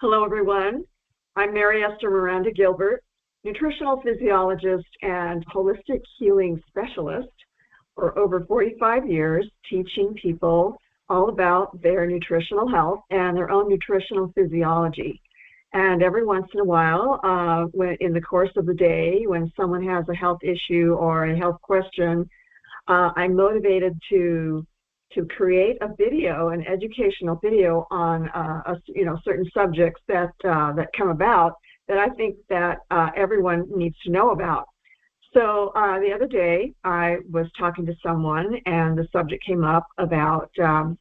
Hello, everyone. I'm Mary Esther Miranda Gilbert, nutritional physiologist and holistic healing specialist for over 45 years, teaching people all about their nutritional health and their own nutritional physiology. And every once in a while, in the course of the day, when someone has a health issue or a health question, I'm motivated to create a video, an educational video on certain subjects that come about that I think that everyone needs to know about. So the other day I was talking to someone and the subject came up about the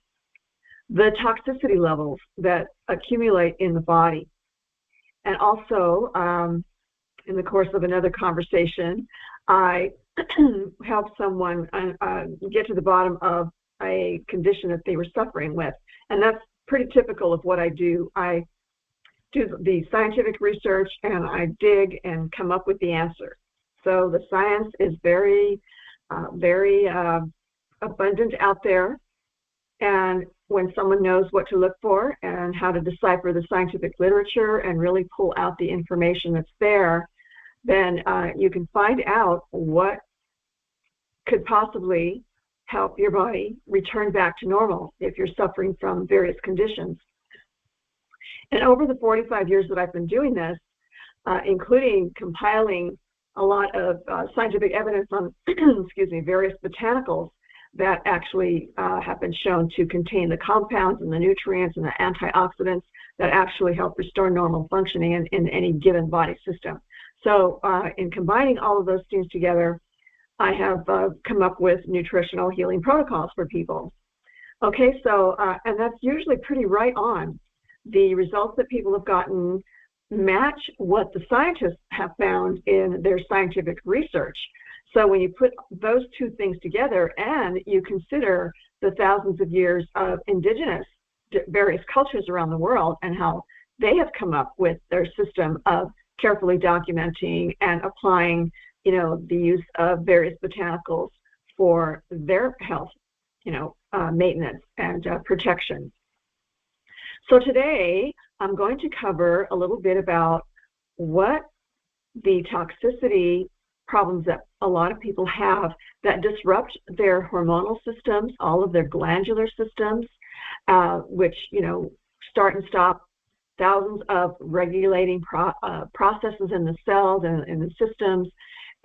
toxicity levels that accumulate in the body. And also in the course of another conversation, I helped someone get to the bottom of a condition that they were suffering with. And that's pretty typical of what I do. I do the scientific research and I dig and come up with the answer. So the science is very abundant out there. And when someone knows what to look for and how to decipher the scientific literature and really pull out the information that's there, then you can find out what could possibly help your body return back to normal if you're suffering from various conditions. And over the 45 years that I've been doing this, including compiling a lot of scientific evidence on, various botanicals that actually have been shown to contain the compounds and the nutrients and the antioxidants that actually help restore normal functioning in any given body system. So in combining all of those things together, I have come up with nutritional healing protocols for people. Okay, so, and that's usually pretty right on. The results that people have gotten match what the scientists have found in their scientific research. So when you put those two things together and you consider the thousands of years of indigenous various cultures around the world and how they have come up with their system of carefully documenting and applying the use of various botanicals for their health, maintenance and protection. So today I'm going to cover a little bit about what the toxicity problems that a lot of people have that disrupt their hormonal systems, all of their glandular systems, which, start and stop thousands of regulating processes in the cells and in the systems,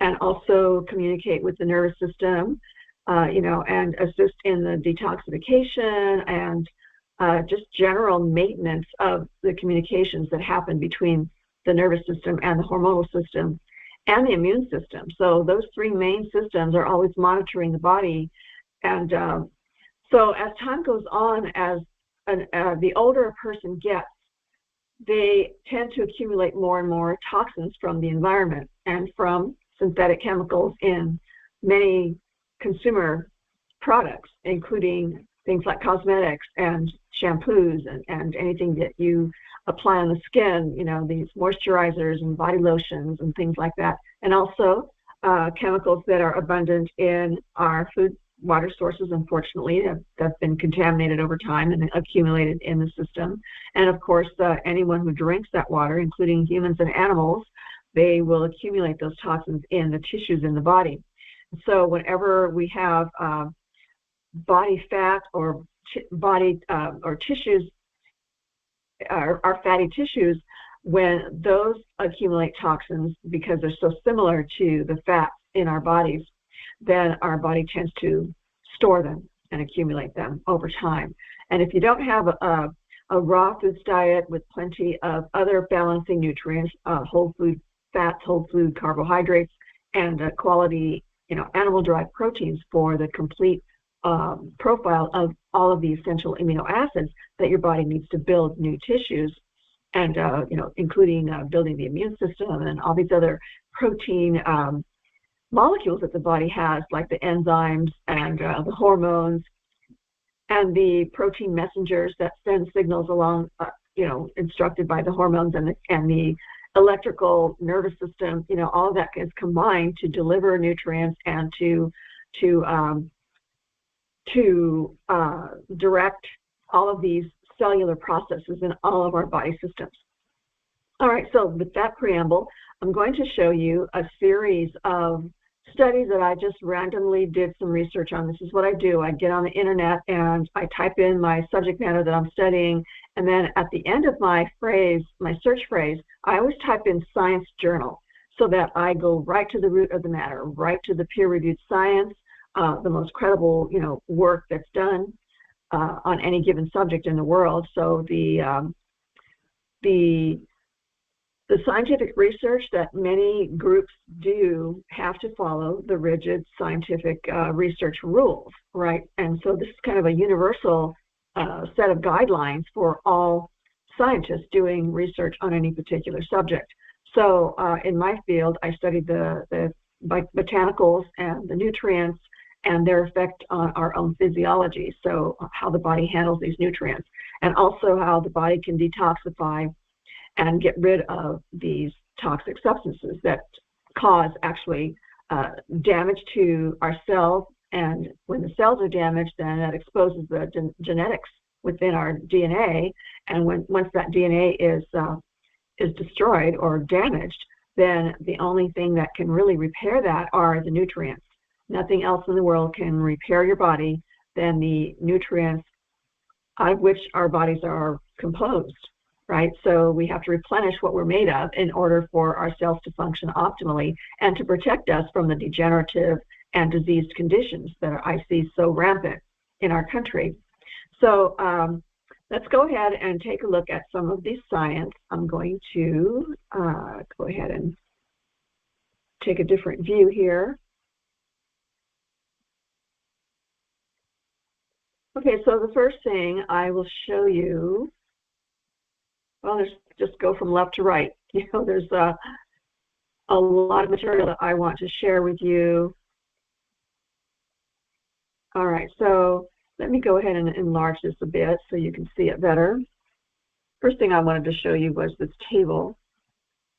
and also communicate with the nervous system, and assist in the detoxification and just general maintenance of the communications that happen between the nervous system and the hormonal system and the immune system. So those three main systems are always monitoring the body. And so as time goes on, as the older a person gets, they tend to accumulate more and more toxins from the environment and from synthetic chemicals in many consumer products, including things like cosmetics and shampoos and anything that you apply on the skin, these moisturizers and body lotions and things like that. And also chemicals that are abundant in our food water sources, unfortunately, have been contaminated over time and accumulated in the system. And of course, anyone who drinks that water, including humans and animals, they will accumulate those toxins in the tissues in the body. So whenever we have body fat or or tissues, our fatty tissues, when those accumulate toxins because they're so similar to the fats in our bodies, then our body tends to store them and accumulate them over time. And if you don't have a raw foods diet with plenty of other balancing nutrients, whole food fats, whole food carbohydrates, and quality, animal-derived proteins for the complete profile of all of the essential amino acids that your body needs to build new tissues, and including building the immune system and all these other protein molecules that the body has, like the enzymes and the hormones and the protein messengers that send signals along, instructed by the hormones and the electrical nervous system. All of that is combined to deliver nutrients and to direct all of these cellular processes in all of our body systems. All right, so with that preamble, I'm going to show you a series of studies that I just randomly did some research on. This is what I do. I get on the internet and I type in my subject matter that I'm studying, and then at the end of my phrase, my search phrase, I always type in science journal so that I go right to the root of the matter, right to the peer-reviewed science, the most credible, work that's done on any given subject in the world. So the scientific research that many groups do have to follow the rigid scientific research rules, right? And so this is kind of a universal set of guidelines for all scientists doing research on any particular subject. So in my field, I studied the botanicals and the nutrients and their effect on our own physiology, so how the body handles these nutrients, and also how the body can detoxify and get rid of these toxic substances that cause actually damage to our cells. And when the cells are damaged, then that exposes the genetics within our DNA. And once that DNA is destroyed or damaged, then the only thing that can really repair that are the nutrients. Nothing else in the world can repair your body than the nutrients out of which our bodies are composed. Right? So we have to replenish what we're made of in order for our cells to function optimally and to protect us from the degenerative and diseased conditions that I see so rampant in our country. So let's go ahead and take a look at some of the science. I'm going to go ahead and take a different view here. Okay, so the first thing I will show you, well, there's just go from left to right. There's a lot of material that I want to share with you. All right, so let me go ahead and enlarge this a bit so you can see it better. First thing I wanted to show you was this table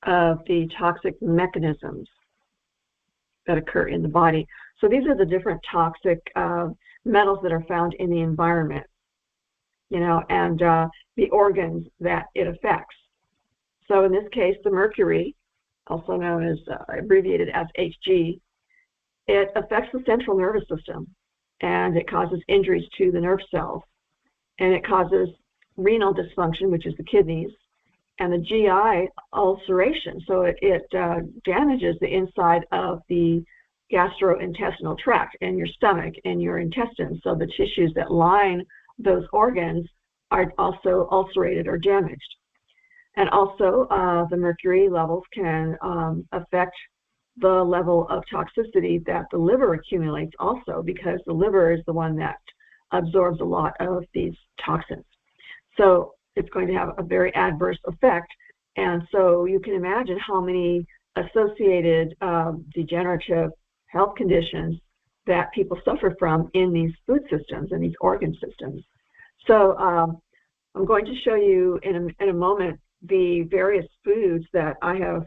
of the toxic mechanisms that occur in the body. So these are the different toxic metals that are found in the environment, and the organs that it affects. So in this case, the mercury, also known as abbreviated as Hg, it affects the central nervous system, and it causes injuries to the nerve cells, and it causes renal dysfunction, which is the kidneys, and the GI ulceration. So it damages the inside of the gastrointestinal tract and your stomach and your intestines. So the tissues that line those organs are also ulcerated or damaged. And also the mercury levels can affect the level of toxicity that the liver accumulates also, because the liver is the one that absorbs a lot of these toxins. So it's going to have a very adverse effect. And so you can imagine how many associated degenerative health conditions that people suffer from in these food systems and these organ systems. So I'm going to show you in a moment the various foods that I have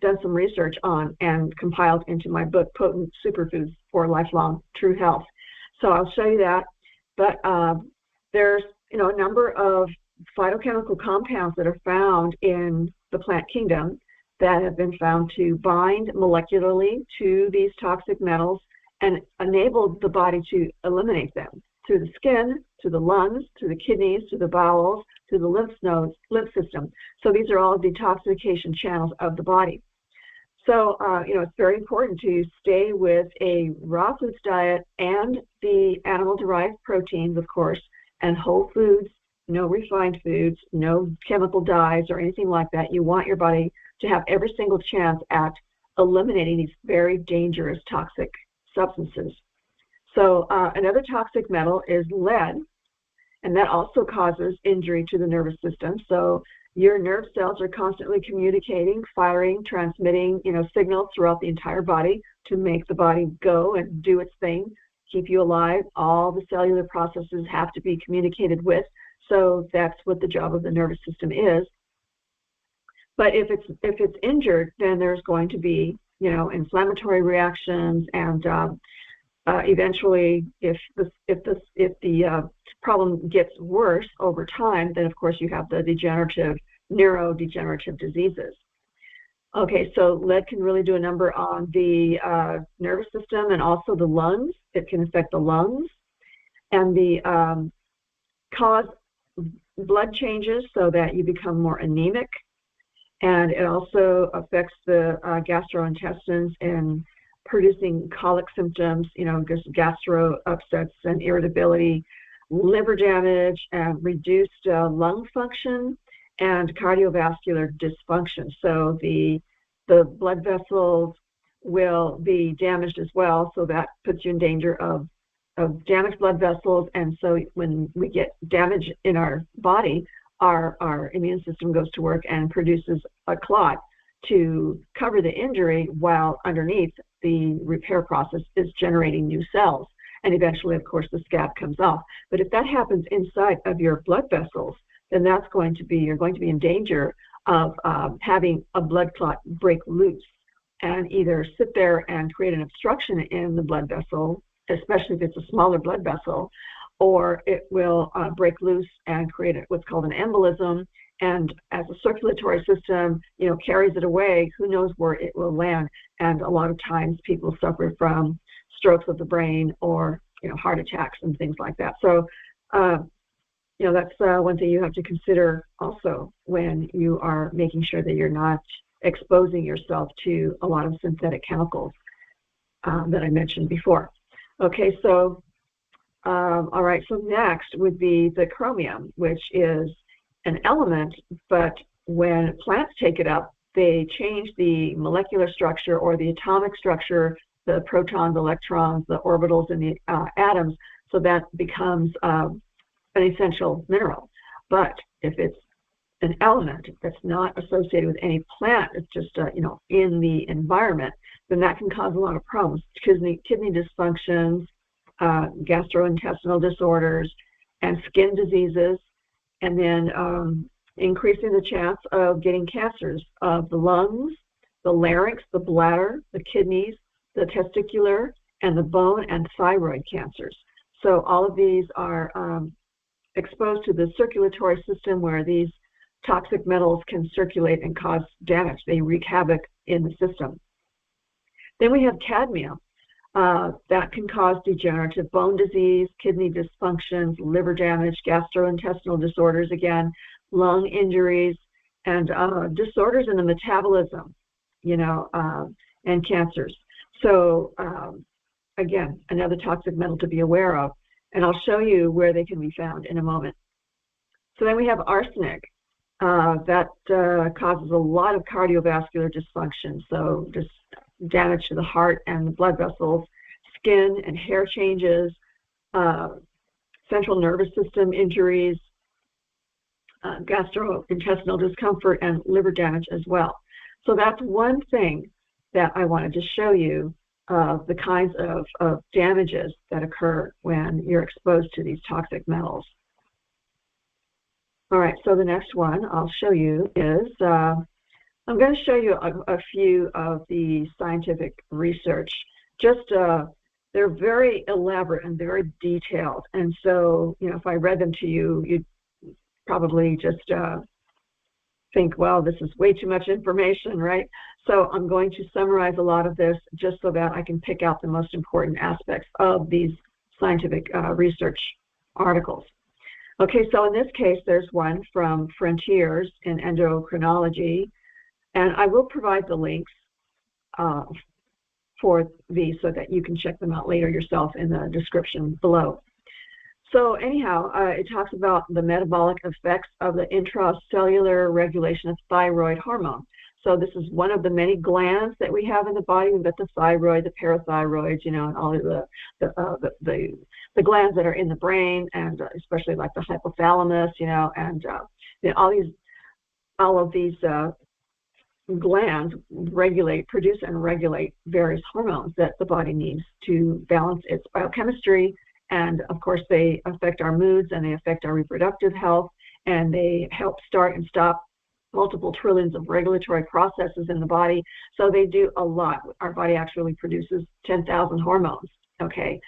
done some research on and compiled into my book, Potent Superfoods for Lifelong True Health. So I'll show you that. But there's a number of phytochemical compounds that are found in the plant kingdom that have been found to bind molecularly to these toxic metals and enable the body to eliminate them through the skin, to the lungs, to the kidneys, to the bowels, to the lymph nodes, lymph system. So these are all detoxification channels of the body. So, it's very important to stay with a raw foods diet and the animal-derived proteins, of course, and whole foods, no refined foods, no chemical dyes or anything like that. You want your body to have every single chance at eliminating these very dangerous toxic substances. So another toxic metal is lead, and that also causes injury to the nervous system. So your nerve cells are constantly communicating, firing, transmitting, signals throughout the entire body to make the body go and do its thing, keep you alive. All the cellular processes have to be communicated with. So that's what the job of the nervous system is. But if it's injured, then there's going to be, inflammatory reactions, and eventually, if the problem gets worse over time, then of course you have the degenerative neurodegenerative diseases. Okay, so lead can really do a number on the nervous system and also the lungs. It can affect the lungs and cause blood changes so that you become more anemic. And it also affects the gastrointestines in producing colic symptoms, just gastro upsets and irritability, liver damage, and reduced lung function, and cardiovascular dysfunction. So the blood vessels will be damaged as well, so that puts you in danger of damaged blood vessels. And so when we get damage in our body, our immune system goes to work and produces a clot to cover the injury, while underneath the repair process is generating new cells. And eventually, of course, the scab comes off. But if that happens inside of your blood vessels, then you're going to be in danger of having a blood clot break loose and either sit there and create an obstruction in the blood vessel, especially if it's a smaller blood vessel, or it will break loose and create what's called an embolism. And as a circulatory system, carries it away, who knows where it will land. And a lot of times people suffer from strokes of the brain or, heart attacks and things like that. So, that's one thing you have to consider also when you are making sure that you're not exposing yourself to a lot of synthetic chemicals that I mentioned before. Okay, so, all right, so next would be the chromium, which is an element, but when plants take it up, they change the molecular structure or the atomic structure, the protons, electrons, the orbitals, and the atoms, so that becomes an essential mineral. But if it's an element that's not associated with any plant, it's just in the environment, then that can cause a lot of problems: kidney dysfunctions, gastrointestinal disorders, and skin diseases, and then increasing the chance of getting cancers of the lungs, the larynx, the bladder, the kidneys, the testicular, and the bone and thyroid cancers. So all of these are exposed to the circulatory system, where these toxic metals can circulate and cause damage. They wreak havoc in the system. Then we have cadmium. That can cause degenerative bone disease, kidney dysfunctions, liver damage, gastrointestinal disorders, again, lung injuries, and disorders in the metabolism, and cancers. So, again, another toxic metal to be aware of. And I'll show you where they can be found in a moment. So then we have arsenic. That causes a lot of cardiovascular dysfunction, so just damage to the heart and the blood vessels, skin and hair changes, central nervous system injuries, gastrointestinal discomfort, and liver damage as well. So that's one thing that I wanted to show you of the kinds of damages that occur when you're exposed to these toxic metals. All right, so the next one I'll show you is, I'm going to show you a few of the scientific research. They're very elaborate and very detailed. And so, if I read them to you, you'd probably just think, well, this is way too much information, right? So I'm going to summarize a lot of this just so that I can pick out the most important aspects of these scientific research articles. Okay, so in this case, there's one from Frontiers in Endocrinology, and I will provide the links for these so that you can check them out later yourself in the description below. So anyhow, it talks about the metabolic effects of the intracellular regulation of thyroid hormone. So this is one of the many glands that we have in the body. We've got the thyroid, the parathyroid, and all of the glands that are in the brain, and especially like the hypothalamus, and all of these glands produce and regulate various hormones that the body needs to balance its biochemistry. And of course, they affect our moods, and they affect our reproductive health, and they help start and stop multiple trillions of regulatory processes in the body. So they do a lot. Our body actually produces 10,000 hormones, okay?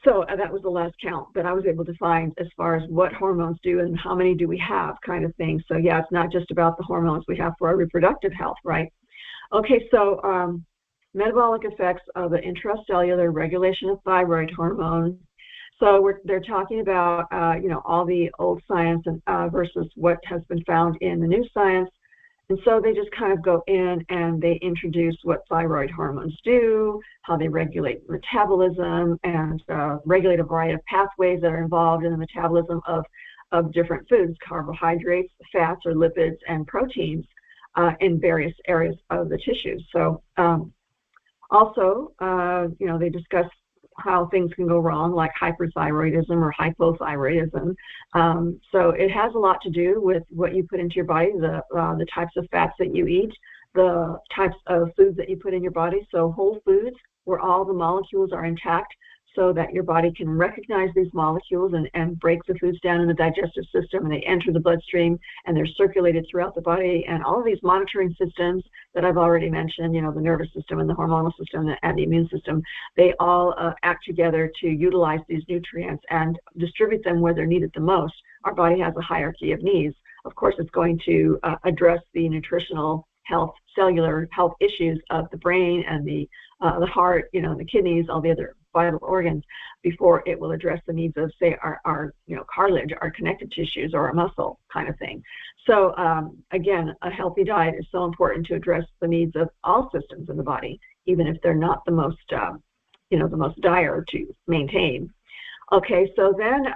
So that was the last count that I was able to find as far as what hormones do and how many do we have kind of thing. So yeah, it's not just about the hormones we have for our reproductive health, right? Okay, so metabolic effects of the intracellular regulation of thyroid hormone. So they're talking about, all the old science and versus what has been found in the new science. And so they just kind of go in and they introduce what thyroid hormones do, how they regulate metabolism, and regulate a variety of pathways that are involved in the metabolism of different foods, carbohydrates, fats or lipids, and proteins in various areas of the tissues. So also, they discuss how things can go wrong, like hyperthyroidism or hypothyroidism. So it has a lot to do with what you put into your body, the types of fats that you eat, the types of foods that you put in your body. So whole foods, where all the molecules are intact, so that your body can recognize these molecules and break the foods down in the digestive system, and they enter the bloodstream and they're circulated throughout the body. And all of these monitoring systems that I've already mentioned, the nervous system and the hormonal system and the immune system, they all act together to utilize these nutrients and distribute them where they're needed the most. Our body has a hierarchy of needs. Of course, it's going to address the nutritional health, cellular health issues of the brain and the heart, the kidneys, all the other vital organs, before it will address the needs of, say, our cartilage, our connective tissues, or our muscle kind of thing. So again, a healthy diet is so important to address the needs of all systems in the body, even if they're not the most, the most dire to maintain. Okay, so then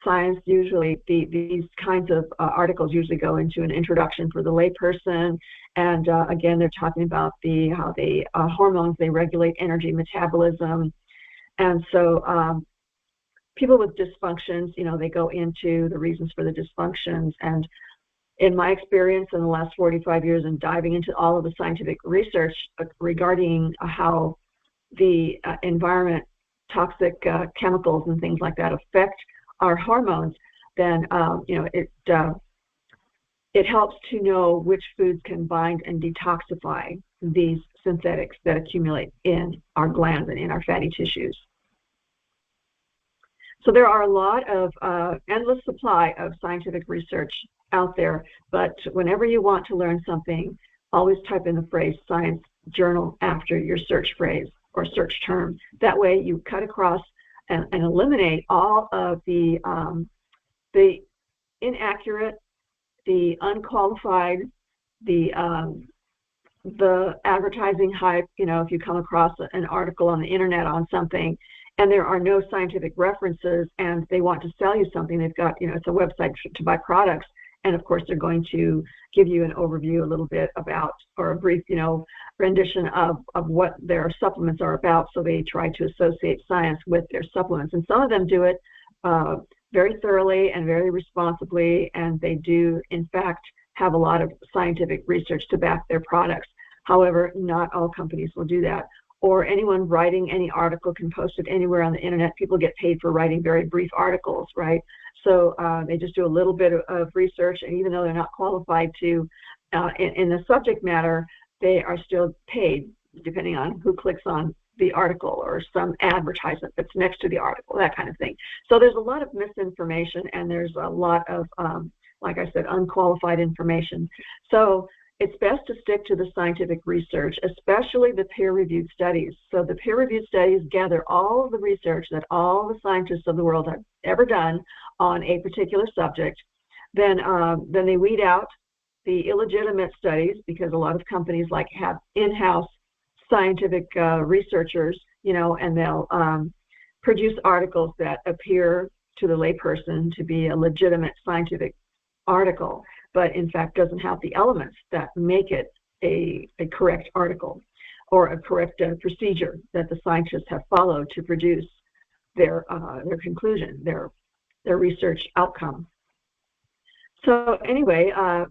science usually, these kinds of articles usually go into an introduction for the layperson, and again, they're talking about how the hormones, they regulate energy metabolism. And so people with dysfunctions, they go into the reasons for the dysfunctions. And in my experience in the last 45 years and diving into all of the scientific research regarding how the environment, toxic chemicals and things like that affect our hormones, then it helps to know which foods can bind and detoxify these synthetics that accumulate in our glands and in our fatty tissues. So there are a lot of endless supply of scientific research out there, but whenever you want to learn something, always type in the phrase science journal after your search phrase or search term. That way you cut across and eliminate all of the inaccurate, the unqualified, the advertising hype. If you come across an article on the internet on something and there are no scientific references and they want to sell you something, they've got, it's a website to buy products. And of course, they're going to give you an overview a little bit about, or a brief, rendition of what their supplements are about. So they try to associate science with their supplements. And some of them do it very thoroughly and very responsibly. And they do, in fact, have a lot of scientific research to back their products. However, not all companies will do that. Or anyone writing any article can post it anywhere on the internet. People get paid for writing very brief articles, right? So they just do a little bit of research, and even though they're not qualified to in the subject matter, they are still paid depending on who clicks on the article or some advertisement that's next to the article, that kind of thing. So there's a lot of misinformation, and there's a lot of, like I said, unqualified information. So it's best to stick to the scientific research, especially the peer-reviewed studies. So the peer-reviewed studies gather all of the research that all the scientists of the world have ever done on a particular subject. Then they weed out the illegitimate studies, because a lot of companies have in-house scientific researchers, and they'll produce articles that appear to the layperson to be a legitimate scientific article, but in fact doesn't have the elements that make it a correct article or a correct procedure that the scientists have followed to produce their conclusion, their research outcome. So anyway, a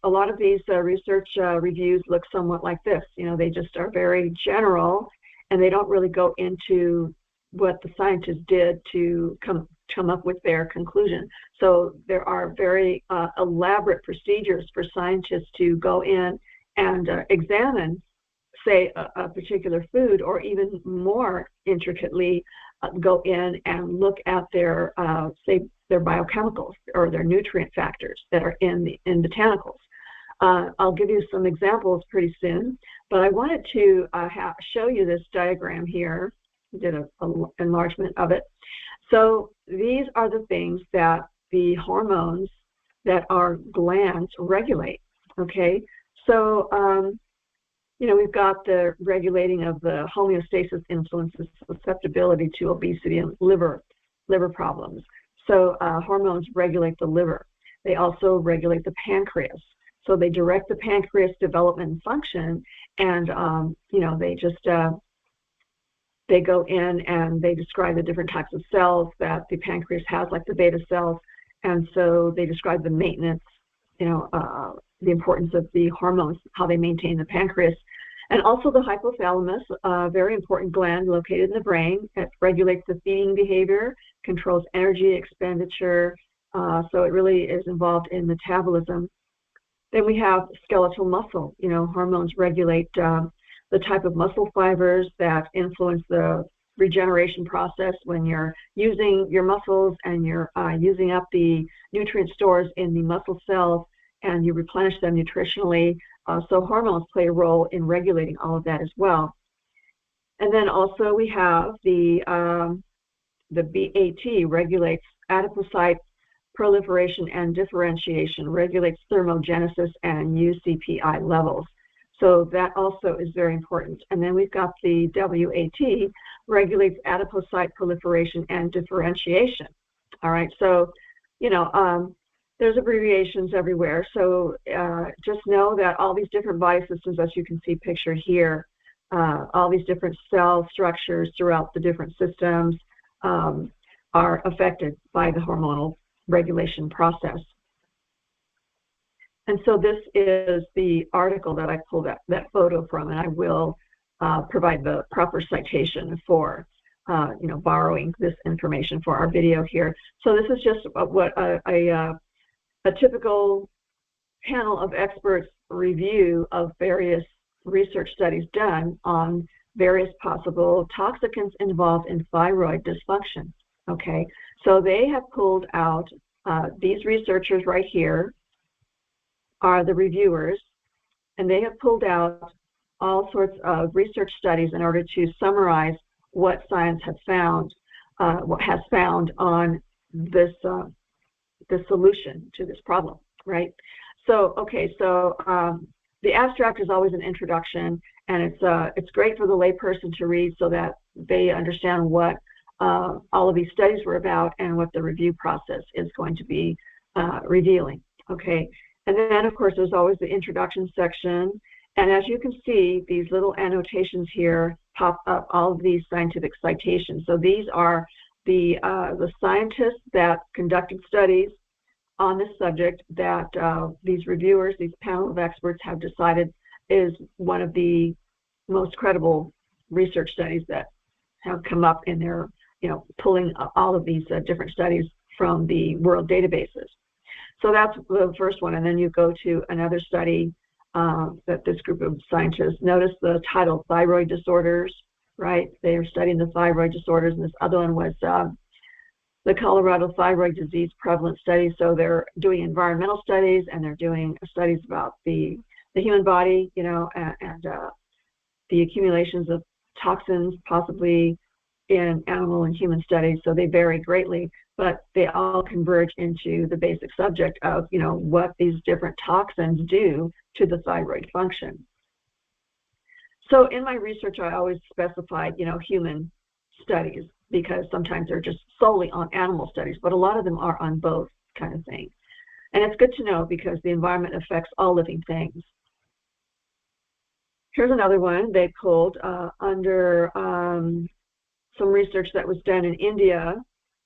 lot of these research reviews look somewhat like this. They just are very general, and they don't really go into what the scientists did to come up with their conclusion. So there are very elaborate procedures for scientists to go in and examine, say, a particular food, or even more intricately, go in and look at their, say, their biochemicals or their nutrient factors that are in botanicals. I'll give you some examples pretty soon, but I wanted to show you this diagram here. I did an enlargement of it. So these are the things that the hormones that our glands regulate, okay? So, we've got the regulating of the homeostasis influences susceptibility to obesity and liver problems. So hormones regulate the liver. They also regulate the pancreas. So they direct the pancreas development and function, and they go in and they describe the different types of cells that the pancreas has, like the beta cells, and so they describe the maintenance, the importance of the hormones, how they maintain the pancreas. And also the hypothalamus, a very important gland located in the brain. It regulates the feeding behavior, controls energy expenditure, so it really is involved in metabolism. Then we have skeletal muscle. Hormones regulate the type of muscle fibers that influence the regeneration process when you're using your muscles and you're using up the nutrient stores in the muscle cells, and you replenish them nutritionally. So hormones play a role in regulating all of that as well. And then also we have the BAT regulates adipocyte proliferation and differentiation, regulates thermogenesis and UCPI levels. So that also is very important. And then we've got the WAT, regulates adipocyte proliferation and differentiation. All right, so, there's abbreviations everywhere. So just know that all these different body systems, as you can see pictured here, all these different cell structures throughout the different systems are affected by the hormonal regulation process. And so this is the article that I pulled that photo from, and I will provide the proper citation for, borrowing this information for our video here. So this is just what a typical panel of experts review of various research studies done on various possible toxicants involved in thyroid dysfunction. Okay, so they have pulled out, these researchers right here are the reviewers, and they have pulled out all sorts of research studies in order to summarize what science has found, on this the solution to this problem, right? So, okay, so the abstract is always an introduction, and it's great for the layperson to read so that they understand what all of these studies were about and what the review process is going to be revealing, okay? And then, of course, there's always the introduction section, and as you can see, these little annotations here pop up all of these scientific citations. So these are the scientists that conducted studies on this subject that these reviewers, these panel of experts have decided is one of the most credible research studies that have come up in their, pulling all of these different studies from the world databases. So that's the first one, and then you go to another study that this group of scientists, notice the title, thyroid disorders, right? They are studying the thyroid disorders, and this other one was the Colorado Thyroid Disease Prevalence Study. So they're doing environmental studies, and they're doing studies about the human body, and the accumulations of toxins possibly in animal and human studies. So they vary greatly, but they all converge into the basic subject of, what these different toxins do to the thyroid function. So in my research, I always specified, human studies, because sometimes they're just solely on animal studies, but a lot of them are on both kind of thing. And it's good to know because the environment affects all living things. Here's another one they pulled under some research that was done in India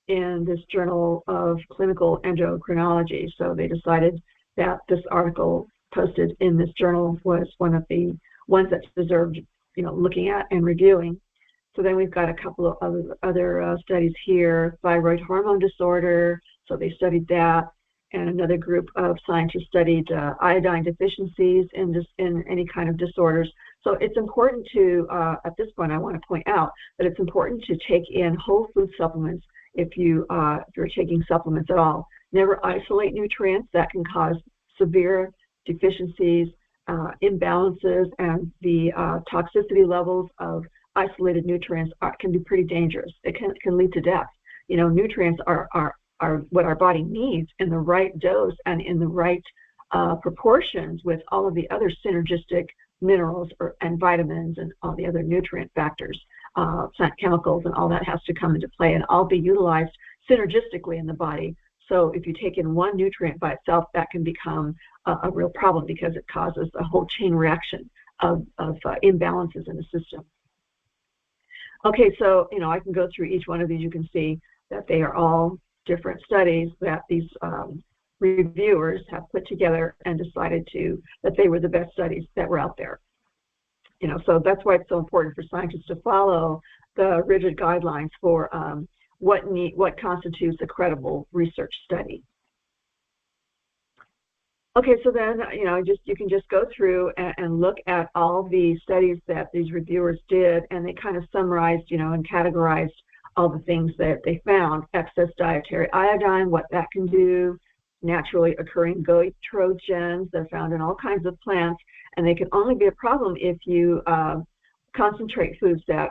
in this Journal of Clinical Endocrinology. So they decided that this article posted in this journal was one of the ones that deserved, looking at and reviewing. So then we've got a couple of other studies here, thyroid hormone disorder, so they studied that, and another group of scientists studied iodine deficiencies in any kind of disorders. So it's important to, at this point, I want to point out that it's important to take in whole food supplements if you're taking supplements at all. Never isolate nutrients. That can cause severe deficiencies, imbalances, and the toxicity levels of isolated nutrients can be pretty dangerous. It can lead to death. You know, nutrients are what our body needs in the right dose and in the right proportions with all of the other synergistic minerals and vitamins and all the other nutrient factors, plant chemicals, and all that has to come into play and all be utilized synergistically in the body. So if you take in one nutrient by itself, that can become a real problem because it causes a whole chain reaction of imbalances in the system. Okay, so, you know, I can go through each one of these. You can see that they are all different studies that these reviewers have put together and decided that they were the best studies that were out there. You know, so that's why it's so important for scientists to follow the rigid guidelines for what constitutes a credible research study. Okay, so then, you know, you can just go through and look at all the studies that these reviewers did, and they kind of summarized, you know, and categorized all the things that they found. Excess dietary iodine, what that can do, naturally occurring goitrogens that are found in all kinds of plants, and they can only be a problem if you concentrate foods that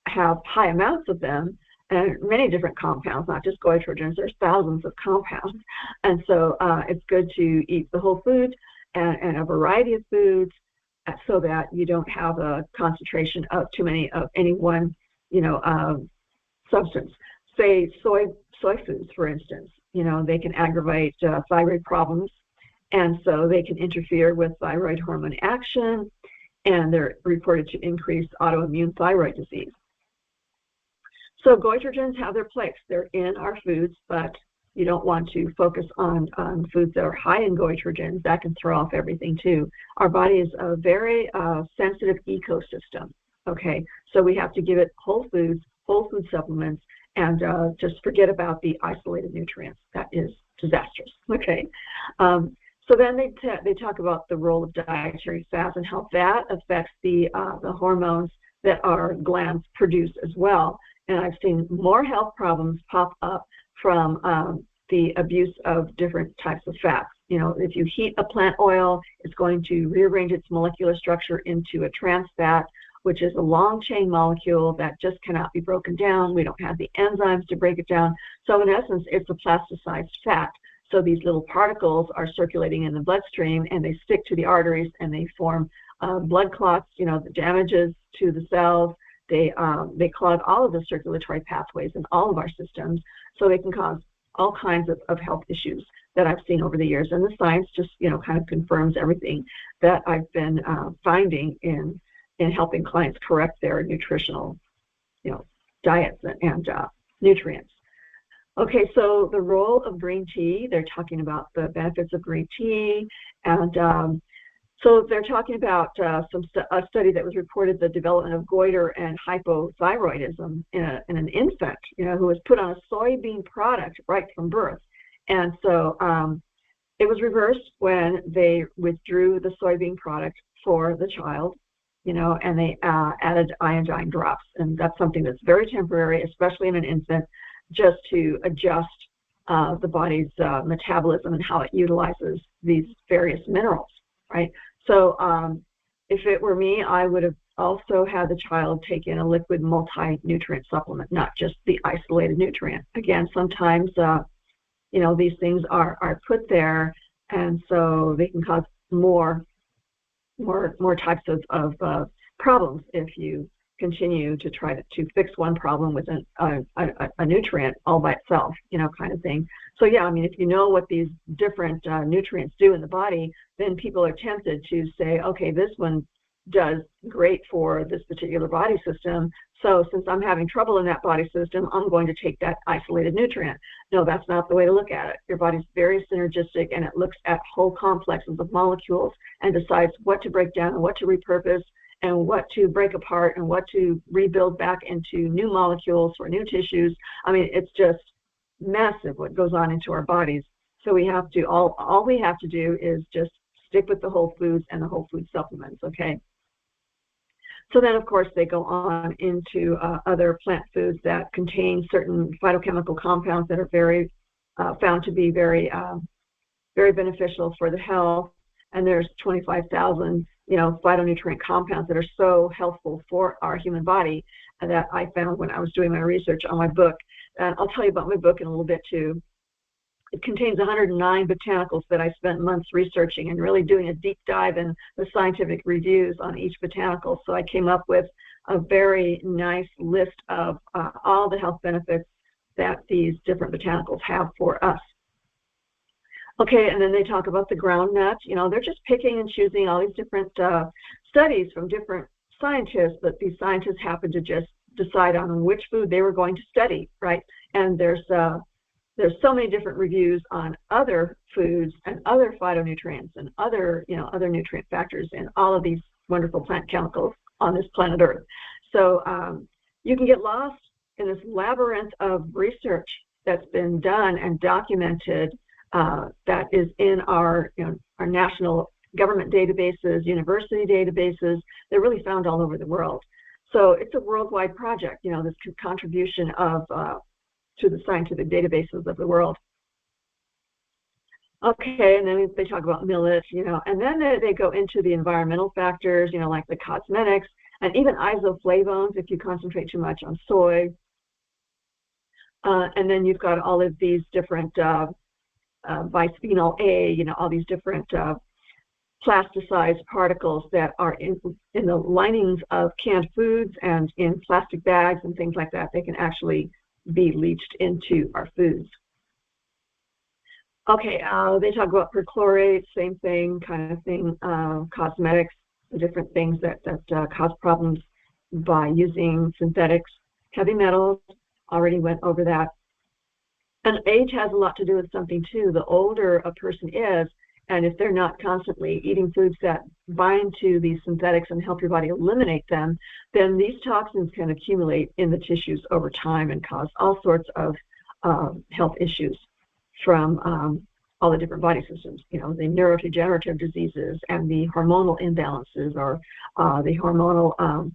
have high amounts of them, and many different compounds, not just goitrogens. There's thousands of compounds. And so it's good to eat the whole food and a variety of foods so that you don't have a concentration of too many of any one, you know, substance. Say soy foods, for instance, you know, they can aggravate thyroid problems, and so they can interfere with thyroid hormone action, and they're reported to increase autoimmune thyroid disease. So goitrogens have their place. They're in our foods, but you don't want to focus on foods that are high in goitrogens. That can throw off everything too. Our body is a very sensitive ecosystem, okay? So we have to give it whole food supplements, and just forget about the isolated nutrients. That is disastrous, okay? So then they talk about the role of dietary fats and how that affects the hormones that our glands produce as well. And I've seen more health problems pop up from the abuse of different types of fats. You know, if you heat a plant oil, it's going to rearrange its molecular structure into a trans fat, which is a long chain molecule that just cannot be broken down. We don't have the enzymes to break it down. So in essence, it's a plasticized fat. So these little particles are circulating in the bloodstream, and they stick to the arteries, and they form blood clots, you know, the damages to the cells. They clog all of the circulatory pathways in all of our systems, so they can cause all kinds of health issues that I've seen over the years. And the science just, you know, kind of confirms everything that I've been finding in helping clients correct their nutritional, you know, diets and nutrients. Okay, so the role of green tea, they're talking about the benefits of green tea, and so they're talking about a study that was reported the development of goiter and hypothyroidism in an infant, you know, who was put on a soybean product right from birth. And so it was reversed when they withdrew the soybean product for the child, you know, and they added iodine drops. And that's something that's very temporary, especially in an infant, just to adjust the body's metabolism and how it utilizes these various minerals, right? So if it were me, I would have also had the child take in a liquid multi-nutrient supplement, not just the isolated nutrient. Again, sometimes, you know, these things are put there, and so they can cause more types of problems if you continue to try to fix one problem with a nutrient all by itself, you know, kind of thing. So yeah, I mean, if you know what these different nutrients do in the body, then people are tempted to say, okay, this one does great for this particular body system, so since I'm having trouble in that body system, I'm going to take that isolated nutrient. No, that's not the way to look at it. Your body's very synergistic, and it looks at whole complexes of molecules and decides what to break down and what to repurpose and what to break apart and what to rebuild back into new molecules for new tissues. I mean, it's just massive what goes on into our bodies. So we have to, all we have to do is just stick with the whole foods and the whole food supplements, okay? So then, of course, they go on into other plant foods that contain certain phytochemical compounds that are very found to be very beneficial for the health. And there's 25,000, phytonutrient compounds that are so healthful for our human body that I found when I was doing my research on my book. And I'll tell you about my book in a little bit too. It contains 109 botanicals that I spent months researching and really doing a deep dive in the scientific reviews on each botanical. So I came up with a very nice list of all the health benefits that these different botanicals have for us. Okay, and then they talk about the groundnut. They're just picking and choosing all these different studies from different scientists, but these scientists happen to just decide on which food they were going to study, right? And there's so many different reviews on other foods and other phytonutrients and other nutrient factors in all of these wonderful plant chemicals on this planet Earth. So you can get lost in this labyrinth of research that's been done and documented that is in our national government databases, university databases. They're really found all over the world. So it's a worldwide project, this contribution of to the scientific databases of the world. Okay, and then they talk about millet, and then they go into the environmental factors, like the cosmetics, and even isoflavones if you concentrate too much on soy. And then you've got all of these different bisphenol A, all these different plasticized particles that are in the linings of canned foods and in plastic bags and things like that. They can actually be leached into our foods. Okay, they talk about perchlorate, same thing, kind of thing, cosmetics, the different things that cause problems by using synthetics, heavy metals, already went over that. And age has a lot to do with something too. The older a person is, and if they're not constantly eating foods that bind to these synthetics and help your body eliminate them, then these toxins can accumulate in the tissues over time and cause all sorts of health issues from all the different body systems, the neurodegenerative diseases and the hormonal imbalances or the hormonal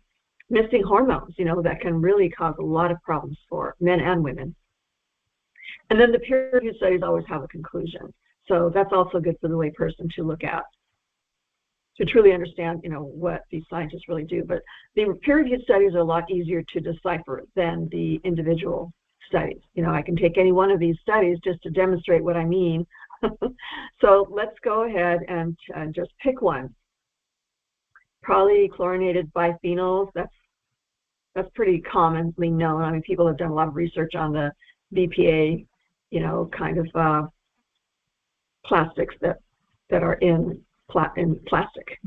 missing hormones, that can really cause a lot of problems for men and women. And then the peer-reviewed studies always have a conclusion. So that's also good for the layperson to look at, to truly understand, what these scientists really do. But the peer-reviewed studies are a lot easier to decipher than the individual studies. I can take any one of these studies just to demonstrate what I mean. So let's go ahead and just pick one. Polychlorinated biphenyls, that's pretty commonly known. I mean, people have done a lot of research on the BPA, kind of plastics that are in plastic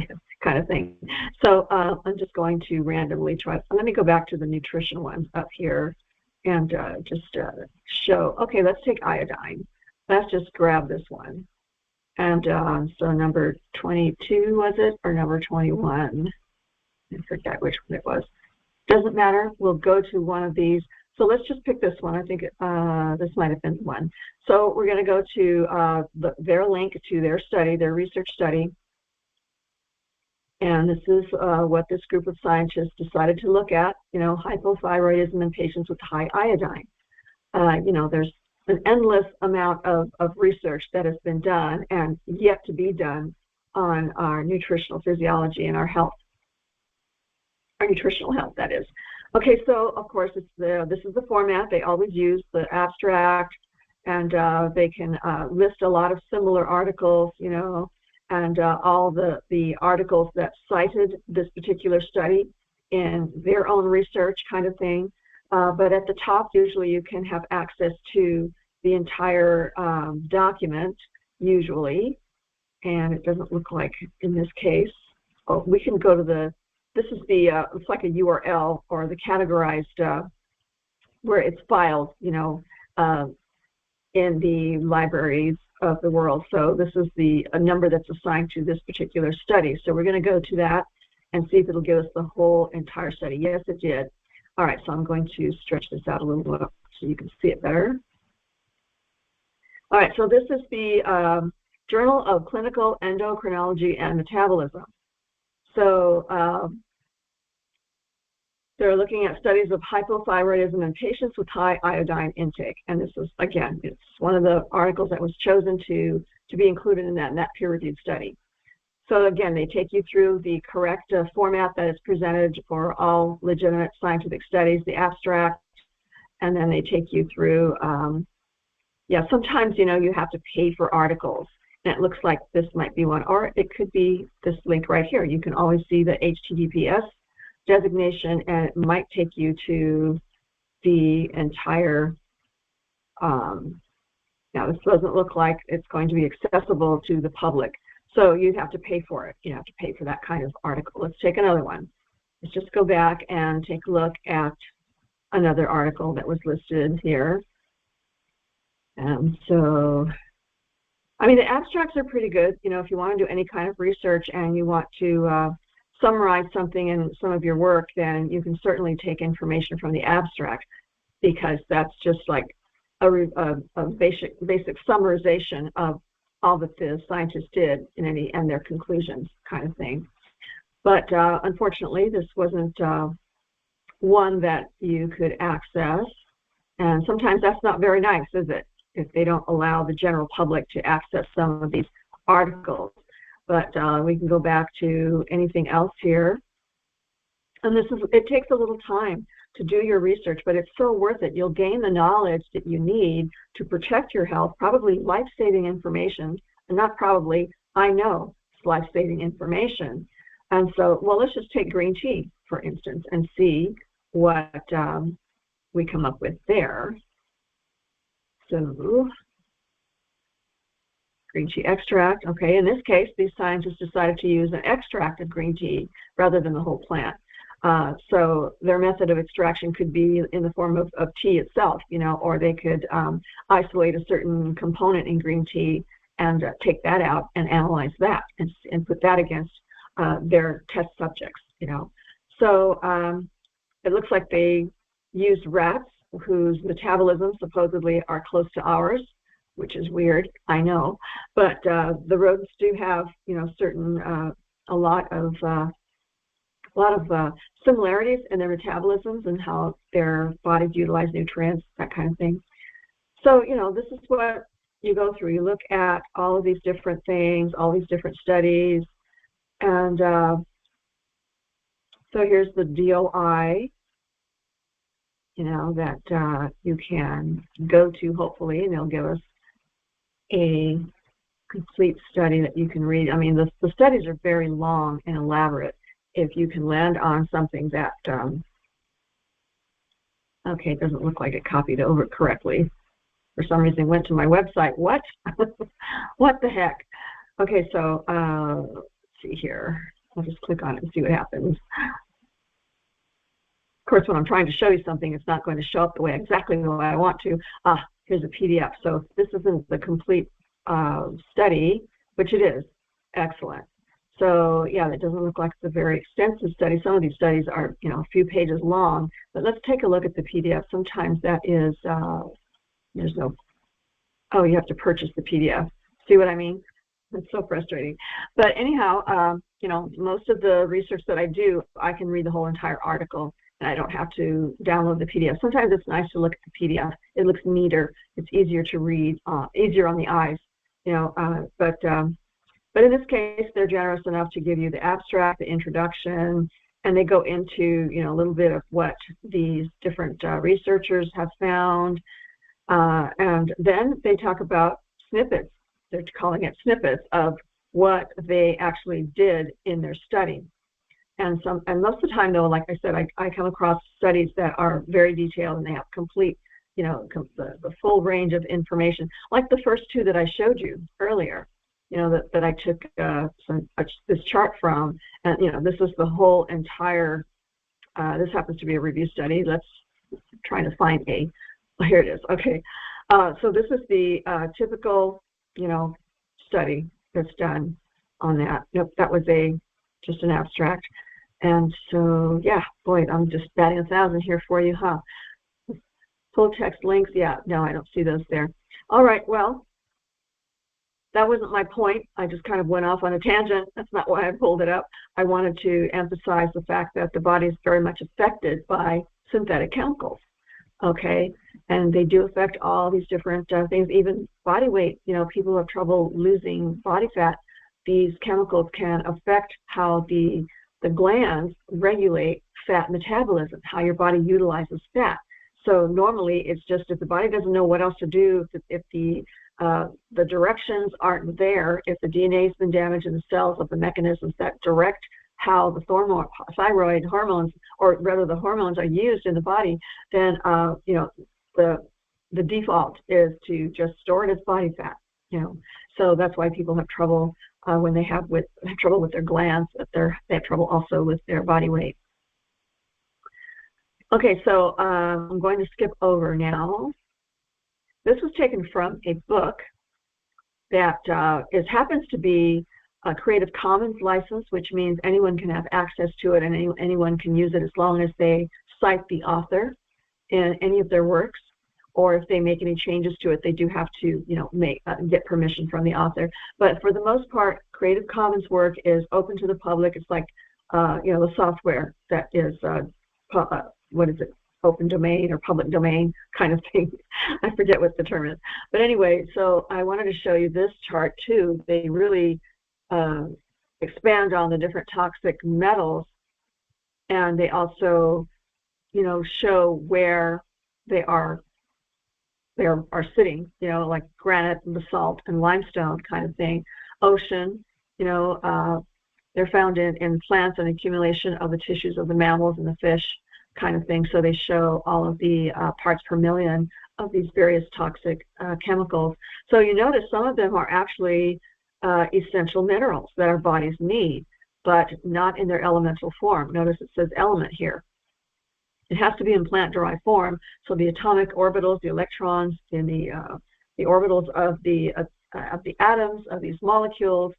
kind of thing. So I'm just going to randomly try. Let me go back to the nutrition ones up here and just show. Okay, let's take iodine. Let's just grab this one. And so number 22 was it, or number 21? I forget which one it was. Doesn't matter. We'll go to one of these. So let's just pick this one. I think this might have been one. So we're going to go to their link to their study, their research study. And this is what this group of scientists decided to look at, hypothyroidism in patients with high iodine. There's an endless amount of research that has been done and yet to be done on our nutritional physiology and our health, our nutritional health, that is. Okay, so of course this is the format they always use, the abstract, and they can list a lot of similar articles, and all the articles that cited this particular study in their own research kind of thing. But at the top, usually you can have access to the entire document, usually, and it doesn't look like in this case. Oh, we can go to this is it's like a URL or the categorized where it's filed, in the libraries of the world. So this is a number that's assigned to this particular study. So we're going to go to that and see if it'll give us the whole entire study. Yes, it did. All right, so I'm going to stretch this out a little bit so you can see it better. All right, so this is the Journal of Clinical Endocrinology and Metabolism. So They're looking at studies of hypothyroidism in patients with high iodine intake. And this is, again, it's one of the articles that was chosen to be included in that peer-reviewed study. So again, they take you through the correct format that is presented for all legitimate scientific studies, the abstract, and then they take you through, sometimes, you have to pay for articles. And it looks like this might be one, or it could be this link right here. You can always see the HTTPS designation, and it might take you to the entire, now this doesn't look like it's going to be accessible to the public. So you'd have to pay for it. You have to pay for that kind of article. Let's take another one. Let's just go back and take a look at another article that was listed here. And so, I mean, the abstracts are pretty good. If you want to do any kind of research and you want to summarize something in some of your work, then you can certainly take information from the abstract, because that's just like a basic summarization of all that the scientists did and their conclusions kind of thing. But unfortunately, this wasn't one that you could access. And sometimes that's not very nice, is it? If they don't allow the general public to access some of these articles. But we can go back to anything else here. And it takes a little time to do your research, but it's so worth it. You'll gain the knowledge that you need to protect your health, probably life-saving information, and not probably, I know it's life-saving information. And so, well, let's just take green tea, for instance, and see what we come up with there. So, green tea extract. Okay, in this case, these scientists decided to use an extract of green tea rather than the whole plant. So their method of extraction could be in the form of tea itself, or they could isolate a certain component in green tea and take that out and analyze that and put that against their test subjects, So it looks like they used rats whose metabolisms supposedly are close to ours, which is weird, I know, but the rodents do have, certain a lot of similarities in their metabolisms and how their bodies utilize nutrients, that kind of thing. So, this is what you go through. You look at all of these different things, all these different studies, and so here's the DOI, that you can go to, hopefully, and they'll give us a complete study that you can read. I mean, the studies are very long and elaborate. If you can land on something that, okay, it doesn't look like it copied over correctly. For some reason, it went to my website. What? What the heck? Okay, so let's see here. I'll just click on it and see what happens. Of course, when I'm trying to show you something, it's not going to show up exactly the way I want to. Here's a PDF. So this isn't the complete study, which it is. Excellent. So yeah, it doesn't look like it's a very extensive study. Some of these studies are, a few pages long. But let's take a look at the PDF. Sometimes that is, there's no, oh, you have to purchase the PDF. See what I mean? It's so frustrating. But anyhow, most of the research that I do, I can read the whole entire article, and I don't have to download the PDF. Sometimes it's nice to look at the PDF. It looks neater. It's easier to read, easier on the eyes, But in this case, they're generous enough to give you the abstract, the introduction, and they go into, a little bit of what these different researchers have found. And then they talk about snippets. They're calling it snippets of what they actually did in their study. And most of the time, though, like I said, I come across studies that are very detailed and they have complete, the full range of information, like the first two that I showed you earlier. That I took this chart from, and this is the whole entire, this happens to be a review study. Let's try to find here it is. Okay, so this is the typical, study that's done on that. Yep, that was just an abstract. And so, yeah, boy, I'm just batting 1,000 here for you, huh? Full text links, yeah, no, I don't see those there. All right, well, that wasn't my point. I just kind of went off on a tangent. That's not why I pulled it up. I wanted to emphasize the fact that the body is very much affected by synthetic chemicals, okay? And they do affect all these different things, even body weight. You know, people who have trouble losing body fat, these chemicals can affect how the glands regulate fat metabolism, how your body utilizes fat. So normally it's just if the body doesn't know what else to do, if the directions aren't there, if the DNA has been damaged in the cells of the mechanisms that direct how the thyroid hormones, or rather the hormones, are used in the body, then you know, the default is to just store it as body fat. You know, so that's why people have trouble when they have trouble with their glands. They have trouble also with their body weight. Okay, so I'm going to skip over now. This was taken from a book that happens to be a Creative Commons license, which means anyone can have access to it and anyone can use it as long as they cite the author in any of their works, or if they make any changes to it, they do have to, you know, get permission from the author. But for the most part, Creative Commons work is open to the public. It's like, you know, the software that is, what is it? Open domain or public domain kind of thing. I forget what the term is. But anyway, so I wanted to show you this chart too. They really expand on the different toxic metals, and they also, you know, show where they are sitting, you know, like granite and basalt and limestone kind of thing. Ocean, you know, they're found in plants and accumulation of the tissues of the mammals and the fish kind of thing. So they show all of the parts per million of these various toxic chemicals. So you notice some of them are actually essential minerals that our bodies need, but not in their elemental form. Notice it says element here. It has to be in plant-derived form. So the atomic orbitals, the electrons in the orbitals of the atoms, of these molecules,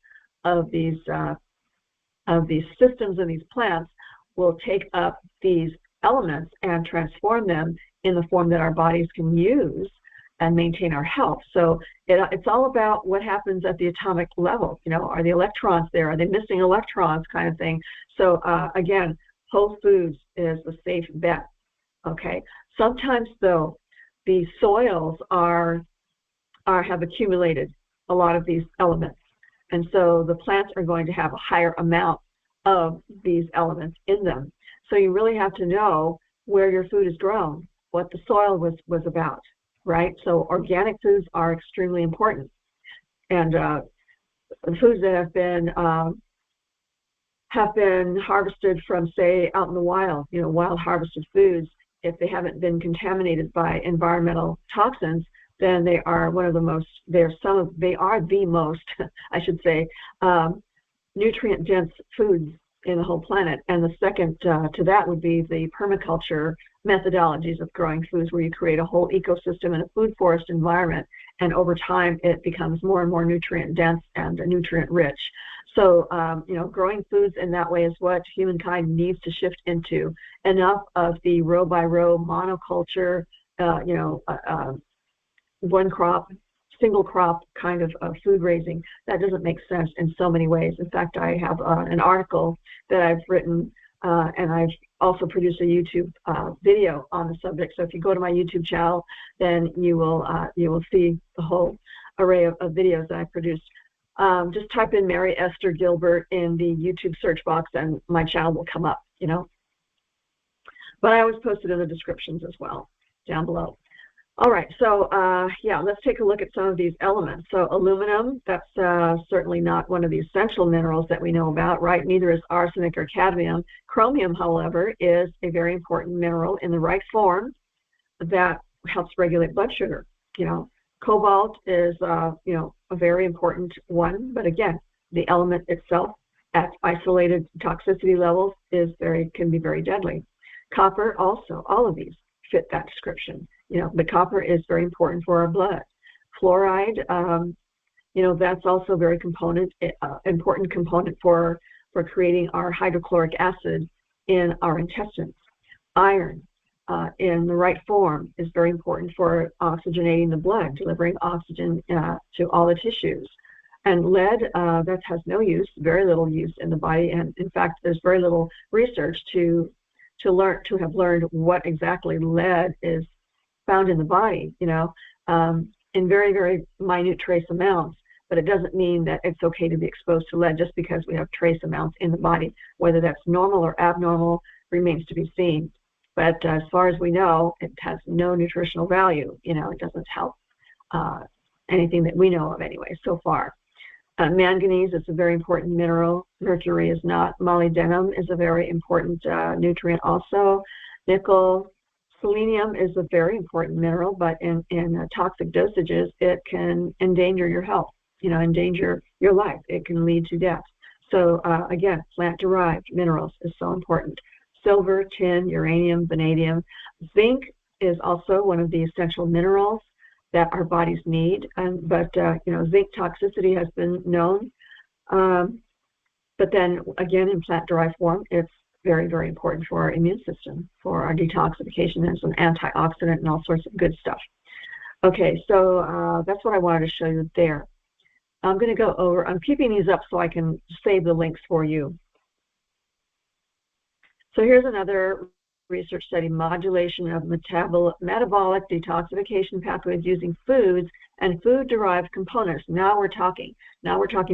of these systems and these plants will take up these elements and transform them in the form that our bodies can use and maintain our health. So it's all about what happens at the atomic level. You know, are the electrons there? Are they missing electrons kind of thing? So again, whole foods is a safe bet, okay? Sometimes though, the soils have accumulated a lot of these elements. And so the plants are going to have a higher amount of these elements in them. So you really have to know where your food is grown, what the soil was about, right? So organic foods are extremely important. And foods that have been harvested from, say, out in the wild, you know, wild harvested foods, if they haven't been contaminated by environmental toxins, then they are the most, I should say, nutrient-dense foods in the whole planet. And the second to that would be the permaculture methodologies of growing foods, where you create a whole ecosystem in a food forest environment, and over time it becomes more and more nutrient dense and nutrient rich. So you know, growing foods in that way is what humankind needs to shift into. Enough of the row by row monoculture, you know, one crop, single crop kind of food raising. That doesn't make sense in so many ways. In fact, I have an article that I've written, and I've also produced a YouTube video on the subject. So if you go to my YouTube channel, then you will see the whole array of videos that I produced. Just type in Mary Esther Gilbert in the YouTube search box, and my channel will come up, you know. But I always post it in the descriptions as well, down below. All right, so yeah, let's take a look at some of these elements. So aluminum, that's certainly not one of the essential minerals that we know about, right? Neither is arsenic or cadmium. Chromium, however, is a very important mineral in the right form that helps regulate blood sugar. You know, cobalt is, you know, a very important one, but again, the element itself at isolated toxicity levels can be very deadly. Copper also, all of these fit that description. You know, the copper is very important for our blood. Fluoride, you know, that's also a very important component for creating our hydrochloric acid in our intestines. Iron, in the right form, is very important for oxygenating the blood, delivering oxygen to all the tissues. And lead, that has no use, very little use in the body. And in fact, there's very little research to have learned what exactly lead is found in the body, in very, very minute trace amounts. But it doesn't mean that it's okay to be exposed to lead just because we have trace amounts in the body. Whether that's normal or abnormal remains to be seen. But as far as we know, it has no nutritional value. It doesn't help anything that we know of anyway so far. Manganese is a very important mineral. Mercury is not. Molybdenum is a very important nutrient also. Nickel, selenium is a very important mineral, but in toxic dosages, it can endanger your health, endanger your life. It can lead to death. So again, plant-derived minerals is so important. Silver, tin, uranium, vanadium. Zinc is also one of the essential minerals that our bodies need, but zinc toxicity has been known. But then again, in plant-derived form, it's very, very important for our immune system, for our detoxification. It's an antioxidant and all sorts of good stuff. Okay, so that's what I wanted to show you there. I'm going to go over, I'm keeping these up so I can save the links for you. So here's another research study, modulation of metabolic detoxification pathways using foods and food-derived components. Now we're talking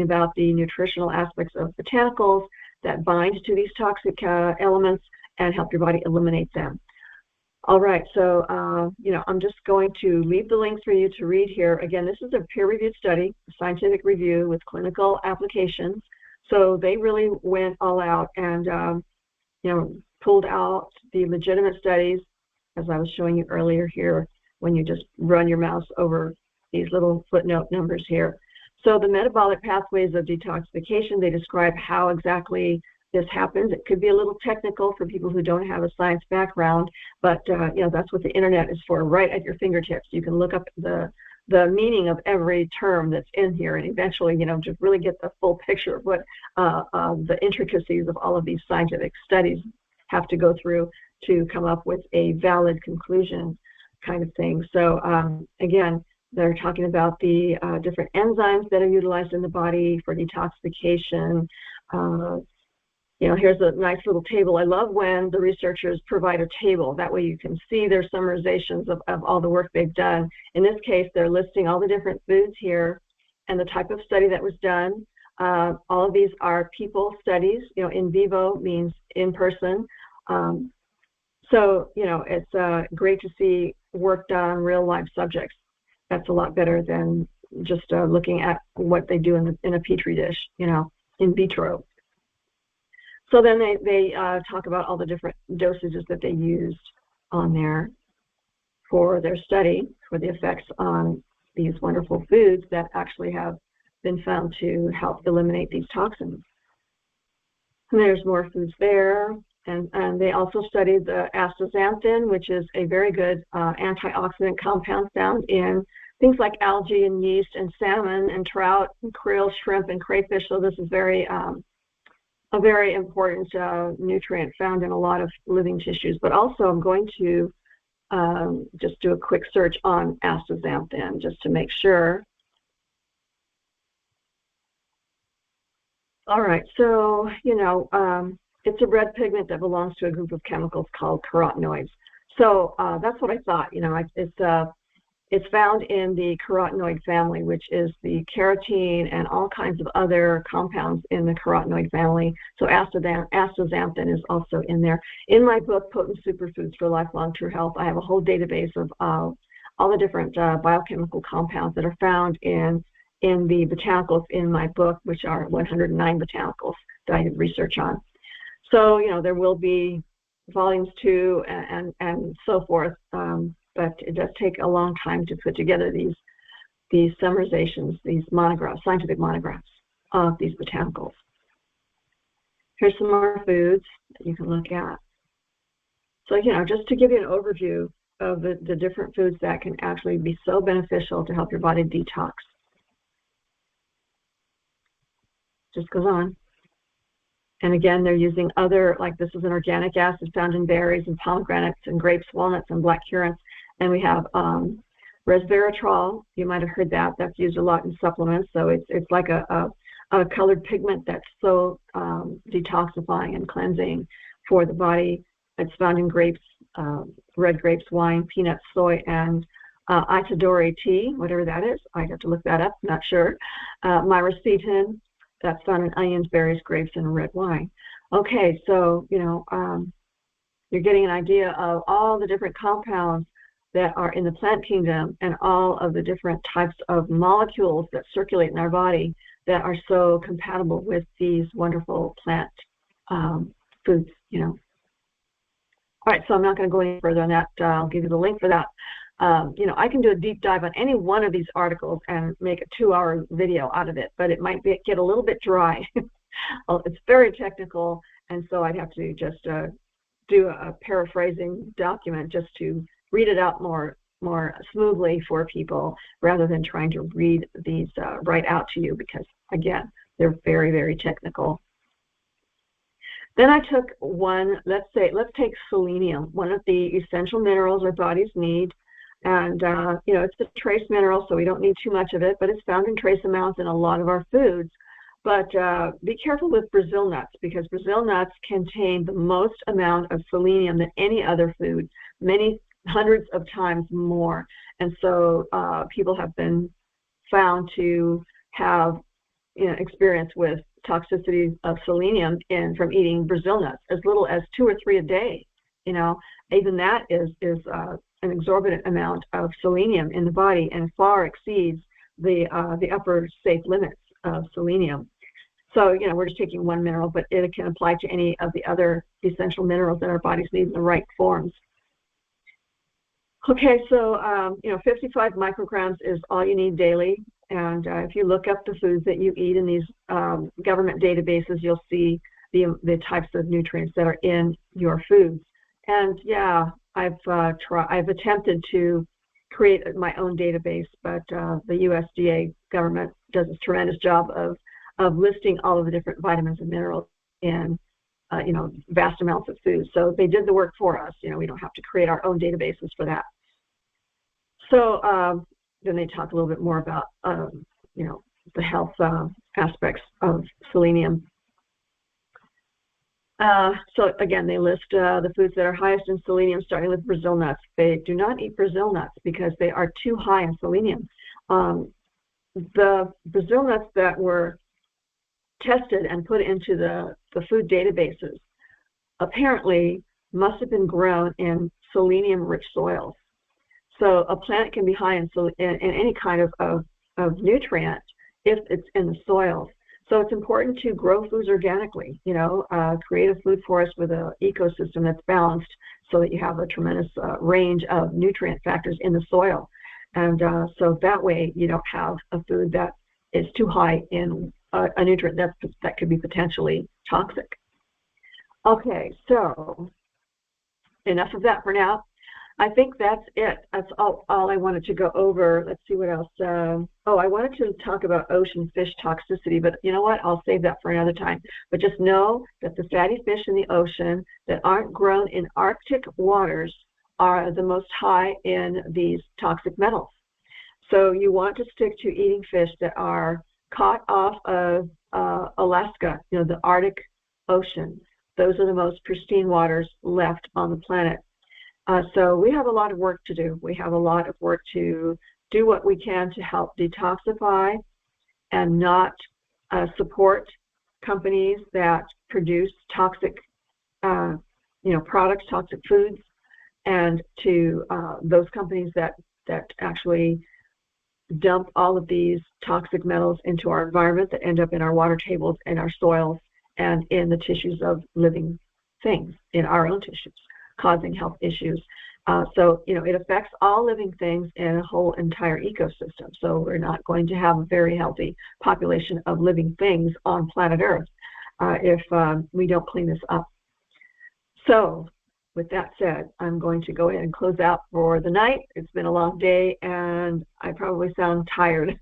about the nutritional aspects of botanicals that bind to these toxic elements and help your body eliminate them. All right, so I'm just going to leave the links for you to read here. Again, this is a peer-reviewed study, a scientific review with clinical applications. So they really went all out and pulled out the legitimate studies, as I was showing you earlier here, when you just run your mouse over these little footnote numbers here. So the metabolic pathways of detoxification, they describe how exactly this happens. It could be a little technical for people who don't have a science background, but that's what the internet is for, right at your fingertips. You can look up the meaning of every term that's in here, and eventually, just really get the full picture of what the intricacies of all of these scientific studies have to go through to come up with a valid conclusion kind of thing. So again, they're talking about the different enzymes that are utilized in the body for detoxification. Here's a nice little table. I love when the researchers provide a table. That way you can see their summarizations of all the work they've done. In this case, they're listing all the different foods here and the type of study that was done. All of these are people studies. In vivo means in person. So it's great to see work done on real life subjects. That's a lot better than just looking at what they do in a petri dish, in vitro. So then they talk about all the different dosages that they used on there for their study, for the effects on these wonderful foods that actually have been found to help eliminate these toxins. And there's more foods there. And they also studied the astaxanthin, which is a very good antioxidant compound found in things like algae and yeast and salmon and trout and krill, shrimp, and crayfish. So this is a very important nutrient found in a lot of living tissues. But also I'm going to just do a quick search on astaxanthin just to make sure. All right, so, it's a red pigment that belongs to a group of chemicals called carotenoids. So that's what I thought. It's found in the carotenoid family, which is the carotene and all kinds of other compounds in the carotenoid family. So astaxanthin is also in there. In my book, Potent Superfoods for Lifelong True Health, I have a whole database of all the different biochemical compounds that are found in the botanicals in my book, which are 109 botanicals that I did research on. So, there will be volumes 2 and so forth, but it does take a long time to put together these summarizations, these monographs, scientific monographs of these botanicals. Here's some more foods that you can look at. So, just to give you an overview of the different foods that can actually be so beneficial to help your body detox. Just goes on. And again, they're using other, like this is an organic acid found in berries and pomegranates and grapes, walnuts, and black currants. And we have Resveratrol, you might have heard that. That's used a lot in supplements. So it's like a colored pigment that's so detoxifying and cleansing for the body. It's found in grapes, red grapes, wine, peanuts, soy, and Itadori tea, whatever that is. I have to look that up, not sure. Myricetin, that's found in onions, berries, grapes, and red wine. Okay, so, you're getting an idea of all the different compounds that are in the plant kingdom and all of the different types of molecules that circulate in our body that are so compatible with these wonderful plant foods, All right, so I'm not going to go any further on that. I'll give you the link for that. I can do a deep dive on any one of these articles and make a 2-hour video out of it, but it might get a little bit dry. It's very technical, and so I'd have to just do a paraphrasing document just to read it out more smoothly for people rather than trying to read these right out to you because, again, they're very, very technical. Then I took one, let's take selenium, one of the essential minerals our bodies need. And, it's a trace mineral, so we don't need too much of it, but it's found in trace amounts in a lot of our foods. But be careful with Brazil nuts because Brazil nuts contain the most amount of selenium than any other food, many hundreds of times more. And so people have been found to have experience with toxicity of selenium from eating Brazil nuts, as little as 2 or 3 a day. Even that is an exorbitant amount of selenium in the body and far exceeds the upper safe limits of selenium. So, we're just taking one mineral, but it can apply to any of the other essential minerals that our bodies need in the right forms. Okay, so, 55 micrograms is all you need daily. And if you look up the foods that you eat in these government databases, you'll see the types of nutrients that are in your foods. And yeah, I've attempted to create my own database, but the USDA government does a tremendous job of listing all of the different vitamins and minerals in vast amounts of food. So they did the work for us. We don't have to create our own databases for that. So then they talk a little bit more about the health aspects of selenium. So again, they list the foods that are highest in selenium, starting with Brazil nuts. They do not eat Brazil nuts because they are too high in selenium. The Brazil nuts that were tested and put into the food databases apparently must have been grown in selenium-rich soils. So a plant can be high in any kind of nutrient if it's in the soils. So it's important to grow foods organically, create a food forest with an ecosystem that's balanced so that you have a tremendous range of nutrient factors in the soil. And so that way you don't have a food that is too high in a nutrient that could be potentially toxic. Okay, so enough of that for now. I think that's it. That's all I wanted to go over. Let's see what else. I wanted to talk about ocean fish toxicity, but you know what? I'll save that for another time. But just know that the fatty fish in the ocean that aren't grown in Arctic waters are the most high in these toxic metals. So you want to stick to eating fish that are caught off of Alaska, the Arctic Ocean. Those are the most pristine waters left on the planet. So we have a lot of work to do. We have a lot of work to do what we can to help detoxify and not support companies that produce toxic, products, toxic foods, and to those companies that actually dump all of these toxic metals into our environment that end up in our water tables and our soils and in the tissues of living things, in our own tissues, causing health issues. So it affects all living things in a whole entire ecosystem. So we're not going to have a very healthy population of living things on planet Earth if we don't clean this up. So with that said, I'm going to go ahead and close out for the night. It's been a long day and I probably sound tired.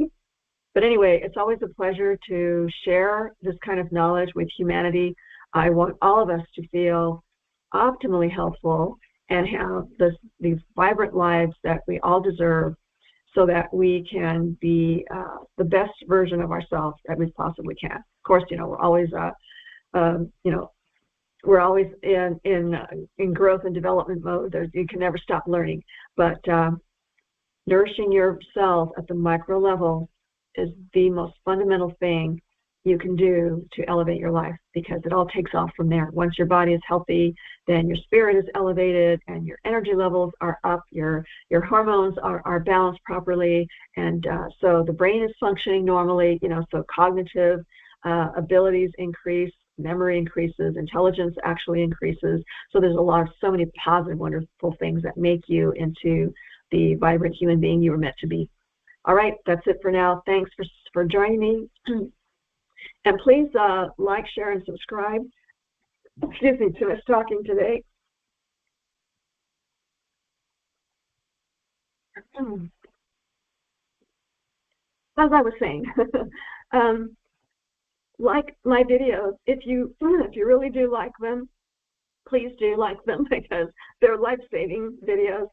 But anyway, it's always a pleasure to share this kind of knowledge with humanity. I want all of us to feel optimally healthful and have these vibrant lives that we all deserve. so that we can be the best version of ourselves that we possibly can. Of course, we're always, we're always in growth and development mode. You can never stop learning, but nourishing yourself at the micro level is the most fundamental thing you can do to elevate your life, because it all takes off from there. Once your body is healthy, then your spirit is elevated and your energy levels are up, your hormones are balanced properly, and so the brain is functioning normally, so cognitive abilities increase, memory increases, intelligence actually increases. So there's so many positive, wonderful things that make you into the vibrant human being you were meant to be. All right, that's it for now. Thanks for joining me. And please like, share, and subscribe. Excuse me, too much talking today. As I was saying, like my videos. If you really do like them, please do like them, because they're life-saving videos.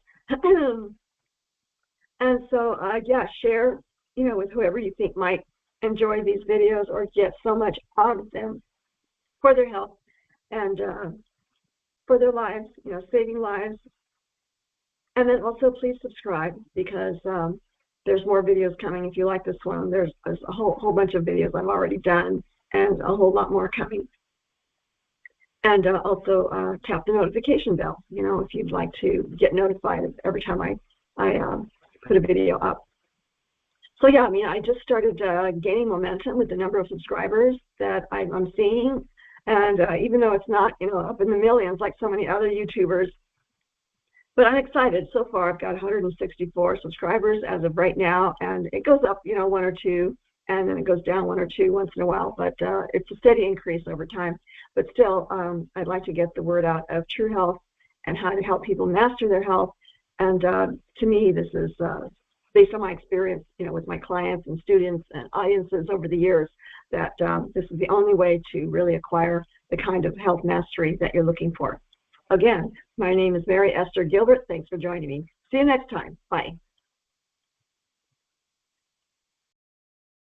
And so, yeah, share, with whoever you think might enjoy these videos or get so much out of them for their health and for their lives, saving lives. And then also please subscribe, because there's more videos coming. If you like this one, there's a whole bunch of videos I've already done and a whole lot more coming. And also tap the notification bell, if you'd like to get notified every time I put a video up. So yeah, I just started gaining momentum with the number of subscribers that I'm seeing, and even though it's not up in the millions like so many other YouTubers, but I'm excited. So far, I've got 164 subscribers as of right now, and it goes up, one or two, and then it goes down one or two once in a while. But it's a steady increase over time. But still, I'd like to get the word out of true health and how to help people master their health. And to me, this is based on my experience, with my clients and students and audiences over the years, that this is the only way to really acquire the kind of health mastery that you're looking for. Again, my name is Mary Esther Gilbert. Thanks for joining me. See you next time. Bye.